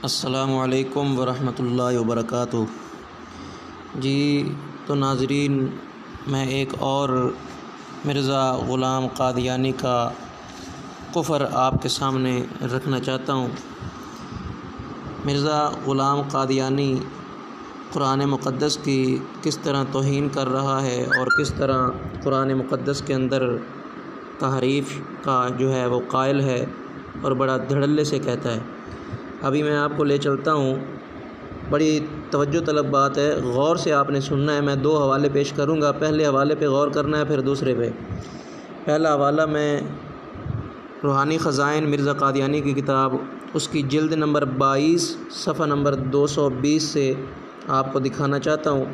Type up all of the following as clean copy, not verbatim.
السلام علیکم ورحمۃ اللہ وبرکاتہ۔ جی تو ناظرین، میں ایک اور مرزا غلام قادیانی کا کفر آپ کے سامنے رکھنا چاہتا ہوں۔ مرزا غلام قادیانی قرآن مقدس کی کس طرح توہین کر رہا ہے اور کس طرح قرآن مقدس کے اندر تحریف کا جو ہے وہ قائل ہے اور بڑا دھڑلے سے کہتا ہے۔ ابھی میں آپ کو لے چلتا ہوں، بڑی توجہ طلب بات ہے، غور سے آپ نے سننا ہے۔ میں دو حوالے پیش کروں گا، پہلے حوالے پہ غور کرنا ہے، پھر دوسرے پہ۔ پہلا حوالہ میں روحانی خزائن مرزا قادیانی کی کتاب، اس کی جلد نمبر 22 صفحہ نمبر 220 سے آپ کو دکھانا چاہتا ہوں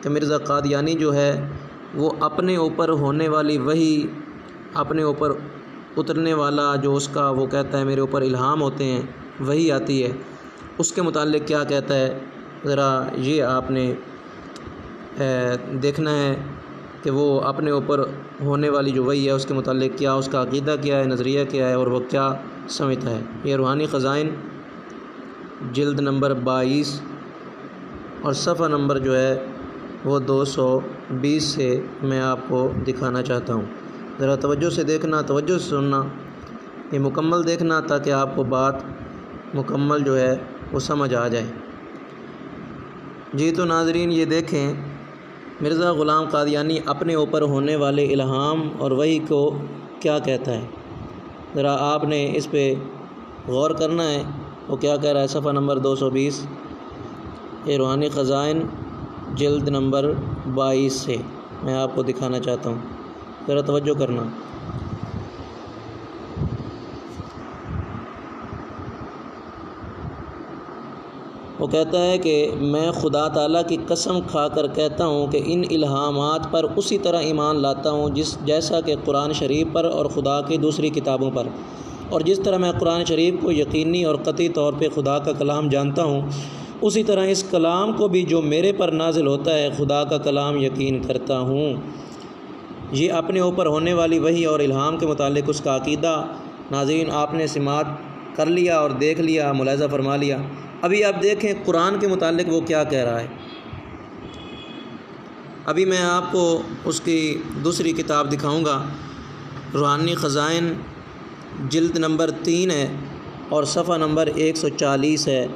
کہ مرزا قادیانی جو ہے وہ اپنے اوپر ہونے والی وحی، اپنے اوپر اترنے والا جو اس کا وہ کہتا ہے میرے اوپر الہام ہوتے ہیں، وہی آتی ہے، اس کے متعلق کیا کہتا ہے، ذرا یہ آپ نے دیکھنا ہے کہ وہ اپنے اوپر ہونے والی جو وحی ہے اس کے متعلق کیا، اس کا عقیدہ کیا ہے، نظریہ کیا ہے اور وہ کیا سمجھتا ہے۔ یہ روحانی خزائن جلد نمبر 22 اور صفحہ نمبر جو ہے وہ 220 سے میں آپ کو دکھانا چاہتا ہوں۔ ذرا توجہ سے دیکھنا، توجہ سے سننا، یہ مکمل دیکھنا تاکہ آپ کو بات مکمل جو ہے وہ سمجھ آ جائے۔ جی تو ناظرین، یہ دیکھیں مرزا غلام قادیانی اپنے اوپر ہونے والے الہام اور وحی کو کیا کہتا ہے، ذرا آپ نے اس پہ غور کرنا ہے۔ وہ کیا کہہ رہا ہے صفحہ نمبر 220، یہ روحانی خزائن جلد نمبر 22 سے میں آپ کو دکھانا چاہتا ہوں، ذرا توجہ کرنا۔ وہ کہتا ہے کہ میں خدا تعالیٰ کی قسم کھا کر کہتا ہوں کہ ان الہامات پر اسی طرح ایمان لاتا ہوں جیسا کہ قرآن شریف پر اور خدا کی دوسری کتابوں پر، اور جس طرح میں قرآن شریف کو یقینی اور قطعی طور پہ خدا کا کلام جانتا ہوں، اسی طرح اس کلام کو بھی جو میرے پر نازل ہوتا ہے خدا کا کلام یقین کرتا ہوں۔ یہ اپنے اوپر ہونے والی وحی اور الہام کے متعلق اس کا عقیدہ ناظرین آپ نے سماعت کر لیا اور دیکھ لیا، ملاحظہ فرما لیا۔ ابھی آپ دیکھیں قرآن کے متعلق وہ کیا کہہ رہا ہے۔ ابھی میں آپ کو اس کی دوسری کتاب دکھاؤں گا، روحانی خزائن جلد نمبر 3 ہے اور صفحہ نمبر 140 ہے،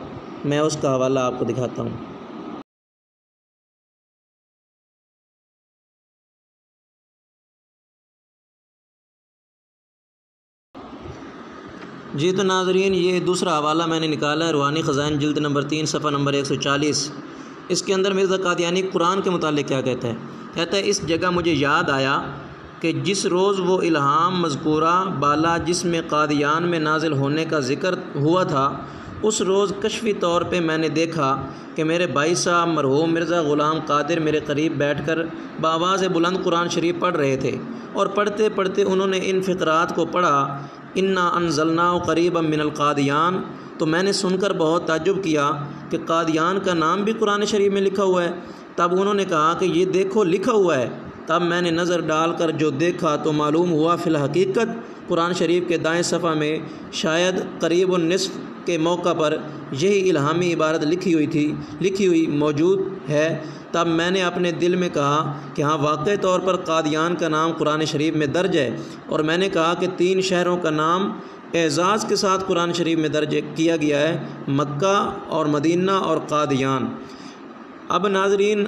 میں اس کا حوالہ آپ کو دکھاتا ہوں۔ جی تو ناظرین، یہ دوسرا حوالہ میں نے نکالا ہے، روحانی خزائن جلد نمبر 3 صفحہ نمبر 140۔ اس کے اندر مرزا قادیانی قرآن کے متعلق کیا کہتا ہے۔ کہتا ہے اس جگہ مجھے یاد آیا کہ جس روز وہ الہام مذکورہ بالا جس میں قادیان میں نازل ہونے کا ذکر ہوا تھا، اس روز کشفی طور پہ میں نے دیکھا کہ میرے بھائی صاحب مرحوم مرزا غلام قادر میرے قریب بیٹھ کر بآواز بلند قرآن شریف پڑھ رہے تھے، اور پڑھتے پڑھتے انہوں نے ان فقرات کو پڑھا، انا انزلناہ قریبا من القادیان۔ تو میں نے سن کر بہت تعجب کیا کہ قادیان کا نام بھی قرآن شریف میں لکھا ہوا ہے۔ تب انہوں نے کہا کہ یہ دیکھو لکھا ہوا ہے۔ تب میں نے نظر ڈال کر جو دیکھا تو معلوم ہوا فی الحقیقت قرآن شریف کے دائیں صفحہ میں شاید قریب النصف کے موقع پر یہی الہامی عبارت لکھی ہوئی موجود ہے۔ تب میں نے اپنے دل میں کہا کہ ہاں واقعی طور پر قادیان کا نام قرآن شریف میں درج ہے، اور میں نے کہا کہ 3 شہروں کا نام اعزاز کے ساتھ قرآن شریف میں درج کیا گیا ہے، مکہ اور مدینہ اور قادیان۔ اب ناظرین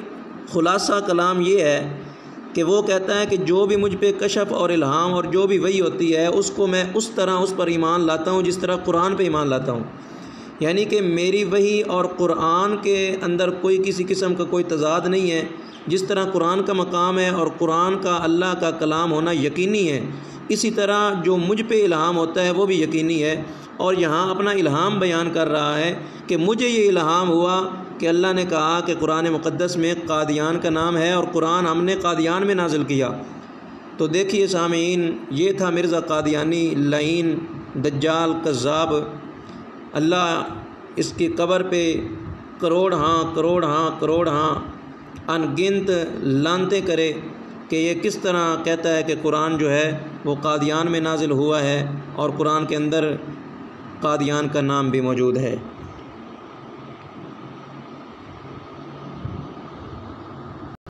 خلاصہ کلام یہ ہے کہ وہ کہتا ہے کہ جو بھی مجھ پہ کشف اور الہام اور جو بھی وحی ہوتی ہے اس کو میں اس طرح اس پر ایمان لاتا ہوں جس طرح قرآن پہ ایمان لاتا ہوں، یعنی کہ میری وحی اور قرآن کے اندر کوئی کسی قسم کا کوئی تضاد نہیں ہے۔ جس طرح قرآن کا مقام ہے اور قرآن کا اللہ کا کلام ہونا یقینی ہے، اسی طرح جو مجھ پہ الہام ہوتا ہے وہ بھی یقینی ہے۔ اور یہاں اپنا الہام بیان کر رہا ہے کہ مجھے یہ الہام ہوا کہ اللہ نے کہا کہ قرآن مقدس میں قادیان کا نام ہے اور قرآن ہم نے قادیان میں نازل کیا۔ تو دیکھیے سامعین، یہ تھا مرزا قادیانی لعین، دجال، کذاب۔ اللہ اس کی قبر پہ کروڑ ہاں ان گنت لانتیں کرے کہ یہ کس طرح کہتا ہے کہ قرآن جو ہے وہ قادیان میں نازل ہوا ہے اور قرآن کے اندر قادیان کا نام بھی موجود ہے۔